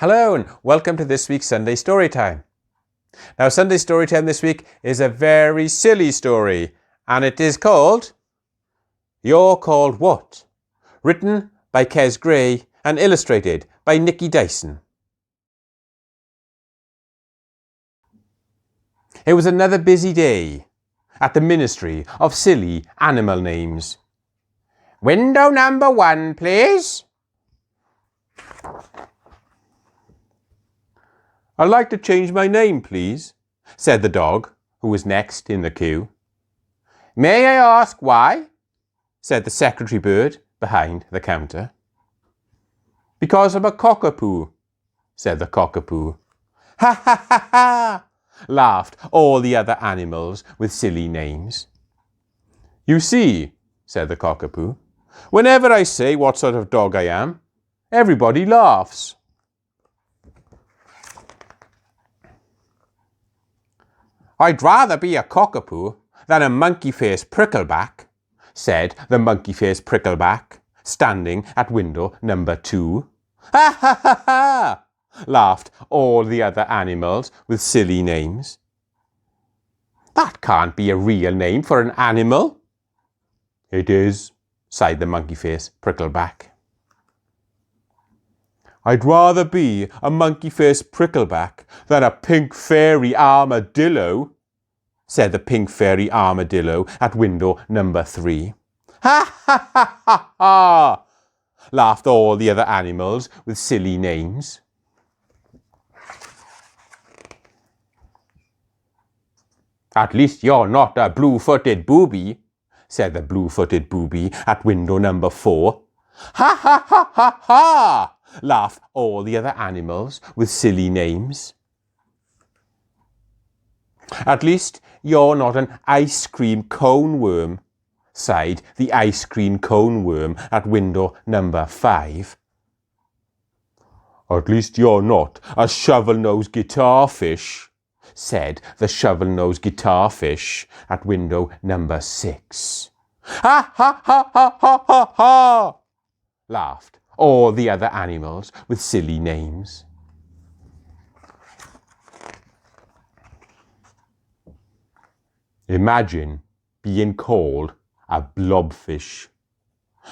Hello and welcome to this week's Sunday Storytime. Now Sunday Storytime this week is a very silly story and it is called You're Called What? Written by Kes Gray and illustrated by Nikki Dyson. It was another busy day at the Ministry of Silly Animal Names. Window number 1, please. I'd like to change my name, please, said the dog, who was next in the queue. May I ask why? Said the secretary bird behind the counter. Because I'm a cockapoo, said the cockapoo. Ha ha ha ha, laughed all the other animals with silly names. You see, said the cockapoo, whenever I say what sort of dog I am, everybody laughs. I'd rather be a cockapoo than a monkey-faced prickleback, said the monkey-faced prickleback, standing at window number 2. Ha ha ha ha, laughed all the other animals with silly names. That can't be a real name for an animal. It is, sighed the monkey-faced prickleback. I'd rather be a monkey-faced prickleback than a pink fairy armadillo, said the pink fairy armadillo at window number 3. Ha ha ha ha ha, laughed all the other animals with silly names. At least you're not a blue-footed booby, said the blue-footed booby at window number 4. Ha ha ha ha ha, laughed all the other animals with silly names. At least you're not an ice cream cone worm, sighed the ice cream cone worm at window number 5. At least you're not a shovel-nosed guitar fish, said the shovel-nosed guitar fish at window number 6. Ha ha ha ha ha ha ha, laughed all the other animals with silly names. Imagine being called a blobfish,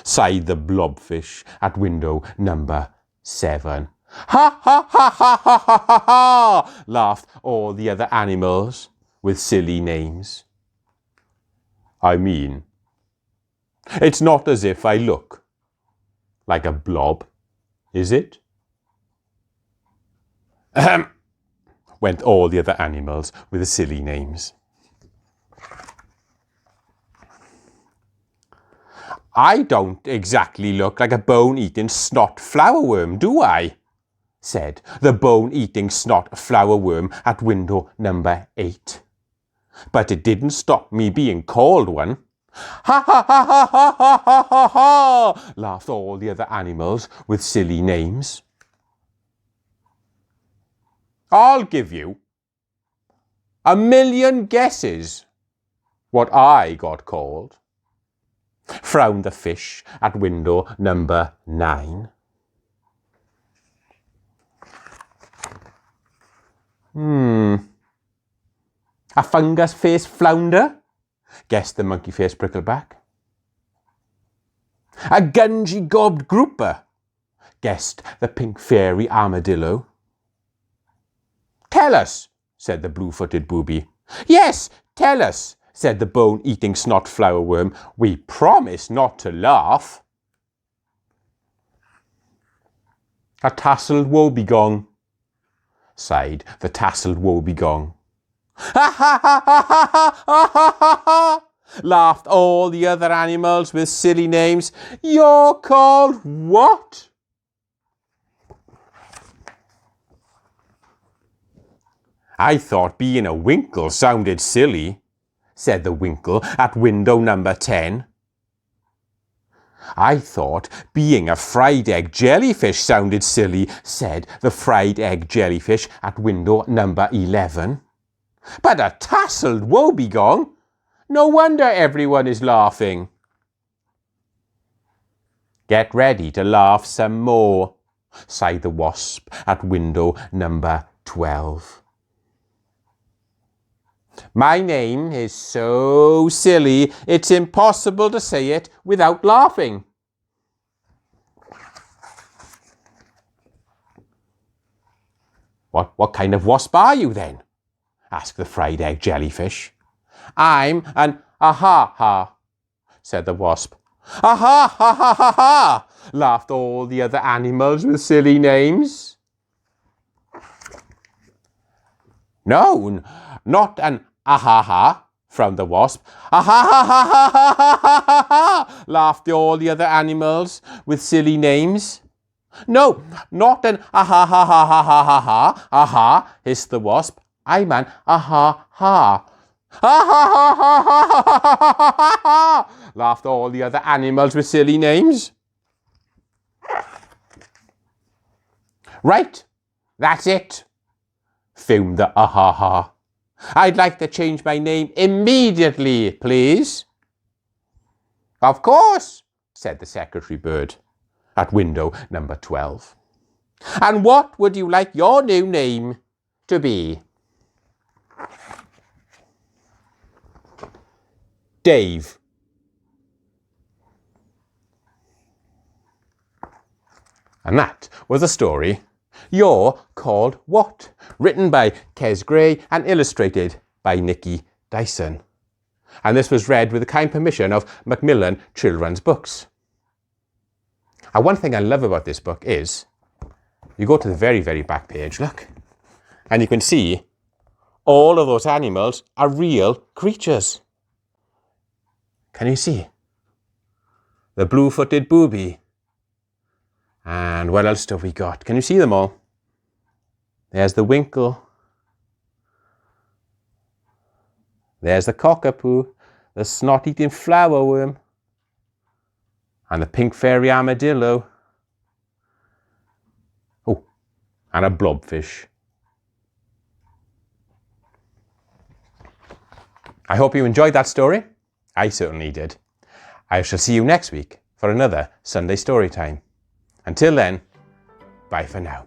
sighed the blobfish at window number 7. Ha ha ha ha ha ha ha ha, laughed all the other animals with silly names. I mean, it's not as if I look like a blob, is it? Ahem, went all the other animals with the silly names. I don't exactly look like a bone-eating snot flowerworm, do I? Said the bone-eating snot flowerworm at window number 8. But it didn't stop me being called one. Ha ha ha ha ha ha ha ha ha, laughed all the other animals with silly names. I'll give you 1,000,000 guesses what I got called, frowned the fish at window number 9. A fungus-faced flounder, guessed the monkey-faced prickleback. A gungy-gobbed grouper, guessed the pink fairy armadillo. Tell us, said the blue-footed booby. Yes, tell us, said the bone-eating snot flowerworm. We promise not to laugh. A tasselled woebegong, sighed the tasselled woebegong. Ha ha ha ha ha ha ha ha ha, laughed all the other animals with silly names. You're called what? I thought being a winkle sounded silly, said the winkle at window number 10. I thought being a fried egg jellyfish sounded silly, said the fried egg jellyfish at window number 11. But a tasselled woebegong? No wonder everyone is laughing. Get ready to laugh some more, sighed the wasp at window number 12. My name is so silly, it's impossible to say it without laughing. What kind of wasp are you then? Asked the fried egg jellyfish. I'm an ah-ha-ha, said the wasp. Ah-ha-ha-ha-ha-ha, laughed all the other animals with silly names. No, not an ah-ha-ha, frowned the wasp. Ah-ha-ha-ha-ha-ha-ha-ha, laughed all the other animals with silly names. No, not an ah-ha-ha-ha-ha-ha-ha, aha, hissed the wasp. I'm an ah-ha-ha. Ah-ha-ha-ha-ha-ha-ha-ha, laughed all the other animals with silly names. Right, that's it, fumed the ah-ha-ha. I'd like to change my name immediately, please. Of course, said the secretary bird at window number 12. And what would you like your new name to be? Dave. And that was a story, You're Called What? Written by Kes Gray and illustrated by Nikki Dyson. And this was read with the kind permission of Macmillan Children's Books. And one thing I love about this book is, you go to the very, very back page, look, and you can see all of those animals are real creatures. Can you see? The blue-footed booby. And what else have we got? Can you see them all? There's the winkle. There's the cockapoo, the snot-eating flower worm, and the pink fairy armadillo. Oh, and a blobfish. I hope you enjoyed that story. I certainly did. I shall see you next week for another Sunday Storytime. Until then, bye for now.